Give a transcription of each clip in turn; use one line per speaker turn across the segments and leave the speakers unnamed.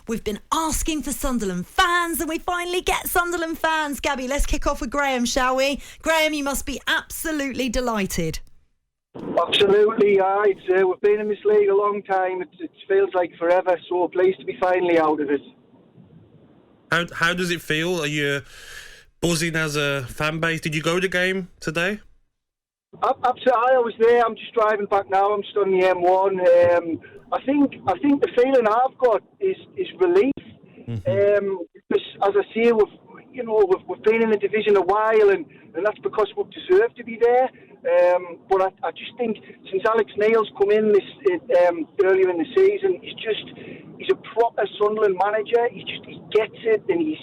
We've been asking for Sunderland fans, and we finally get Sunderland fans. Gabby, let's kick off with Graham, shall we? Graham, you must be absolutely delighted.
Absolutely, we've been in this league a long time. It feels like forever, so pleased to be finally out of it.
How does it feel? Are you buzzing as a fan base? Did you go to the game today?
Absolutely, I was there. I'm just driving back now. I'm just on the M1. I think the feeling I've got is relief. Because as I say, we've been in the division a while, and that's because we've deserved to be there. But I just think since Alex Neil's come in earlier in the season, he's a proper Sunderland manager. He gets it, and he's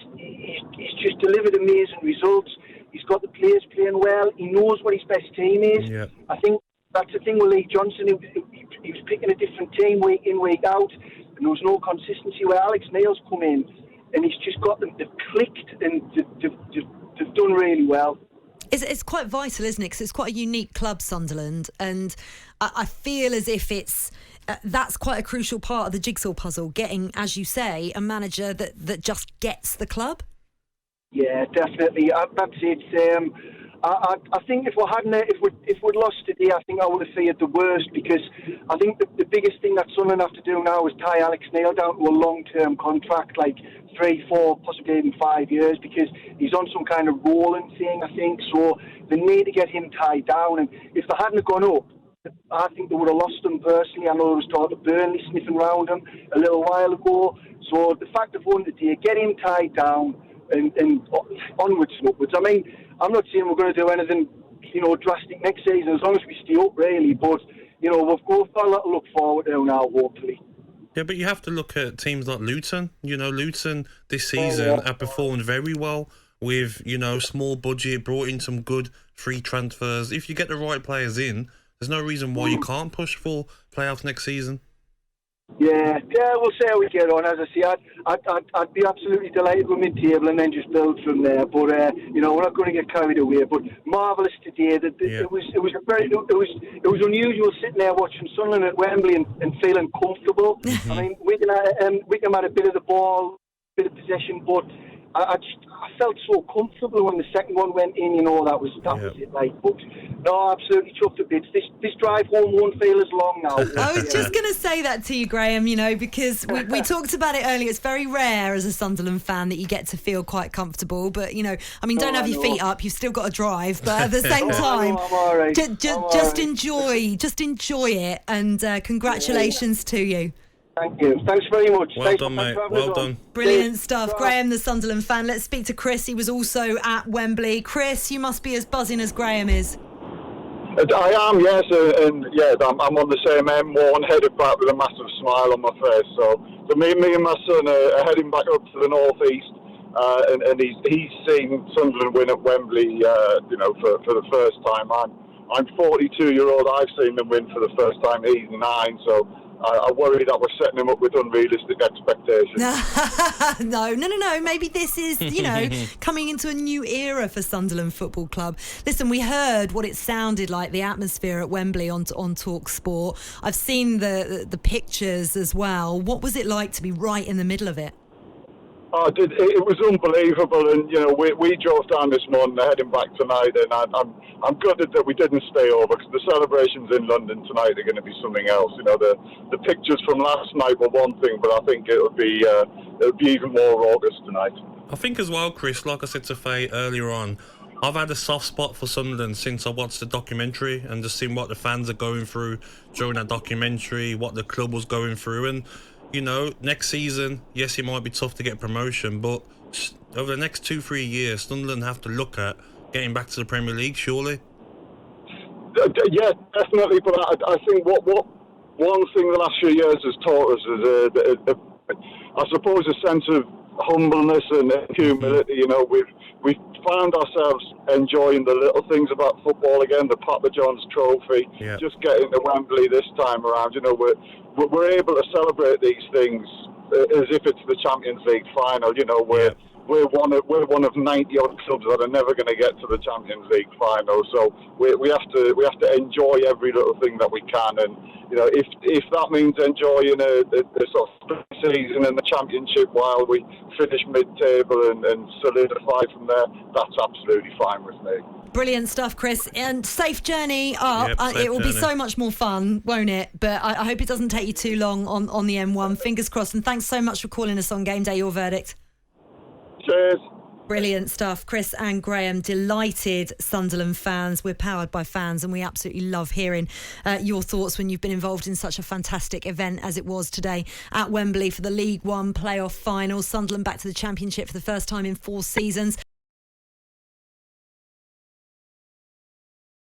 just delivered amazing results. He's got the players playing well. He knows what his best team is.
Yeah.
I think that's the thing with Lee Johnson. He was picking a different team week in, week out, and there was no consistency. Where Alex Neil's come in, and he's just got them. They've clicked, and they've done really well.
It's quite vital, isn't it? Because it's quite a unique club, Sunderland, and I feel as if that's quite a crucial part of the jigsaw puzzle. Getting, as you say, a manager that just gets the club. Yeah,
definitely. That's it. I think if we'd lost today, I think I would have feared the worst, because I think the biggest thing that Sunderland have to do now is tie Alex Neil down to a long-term contract, like 3, 4, possibly even 5 years, because he's on some kind of rolling thing, I think. So they need to get him tied down, and if they hadn't gone up, I think they would have lost him personally. I know there was talk of Burnley sniffing around him a little while ago. So the fact of one today, get him tied down, and onwards and upwards. I mean, I'm not saying we're going to do anything, drastic next season, as long as we stay up, really. But, we've got a lot to look forward to now, hopefully.
Yeah, but you have to look at teams like Luton. Luton this season have performed very well with, small budget, brought in some good free transfers. If you get the right players in, there's no reason why you can't push for playoffs next season.
Yeah, we'll see how we get on. As I say, I'd be absolutely delighted with mid-table and then just build from there. But we're not going to get carried away. But marvellous today. It was unusual sitting there watching Sunderland at Wembley and feeling comfortable. I mean, Wigan had a bit of the ball, bit of possession, but I felt so comfortable when the second one went in. That was it. But no, absolutely chuffed a bit. This drive home won't feel as long now.
I was just going to say that to you, Graham. Because we talked about it earlier. It's very rare as a Sunderland fan that you get to feel quite comfortable. But don't have your feet up. You've still got to drive. But at the same time,
I'm all right.
just enjoy it. And congratulations to you.
Thank you. Thanks very much.
Well done, mate. Well done.
Brilliant stuff. Graham, the Sunderland fan. Let's speak to Chris. He was also at Wembley. Chris, you must be as buzzing as Graham is.
I am, yes. I'm on the same M1, headed back with a massive smile on my face. So me and my son are heading back up to the northeast, and he's seen Sunderland win at Wembley, for the first time. I'm 42-year-old. I've seen them win for the first time. He's 9, so I worry that we're setting him up with unrealistic expectations.
No. Maybe this is, coming into a new era for Sunderland Football Club. Listen, we heard what it sounded like, the atmosphere at Wembley on talkSPORT. I've seen the pictures as well. What was it like to be right in the middle of it?
Oh, it was unbelievable, and we drove down this morning, heading back tonight, and I'm gutted that we didn't stay over, because the celebrations in London tonight are going to be something else. The pictures from last night were one thing, but I think it'll be even more raucous tonight.
I think as well, Chris, like I said to Faye earlier on, I've had a soft spot for Sunderland since I watched the documentary and just seen what the fans are going through during that documentary, what the club was going through, and next season, yes, it might be tough to get promotion, but over the next 2-3 years, Sunderland have to look at getting back to the Premier League, surely.
Yeah, definitely. But I think what one thing the last few years has taught us is, I suppose, a sense of humbleness and humility. We've found ourselves enjoying the little things about football again. The Papa John's Trophy, just getting to Wembley this time around. We're able to celebrate these things as if it's the Champions League final. we're one of 90 odd clubs that are never going to get to the Champions League final. So we have to enjoy every little thing that we can, and if that means enjoying a sort of season in the Championship while we finish mid-table and solidify from there, that's absolutely fine with me.
Brilliant stuff, Chris. And safe journey up.
Yep, safe
it will be
journey.
so much more fun, won't it? But I hope it doesn't take you too long on the M1. Fingers crossed. And thanks so much for calling us on Game Day. Your verdict.
Cheers.
Brilliant stuff. Chris and Graham, delighted Sunderland fans. We're powered by fans, and we absolutely love hearing your thoughts when you've been involved in such a fantastic event as it was today at Wembley for the League One playoff final. Sunderland back to the Championship for the first time in 4 seasons.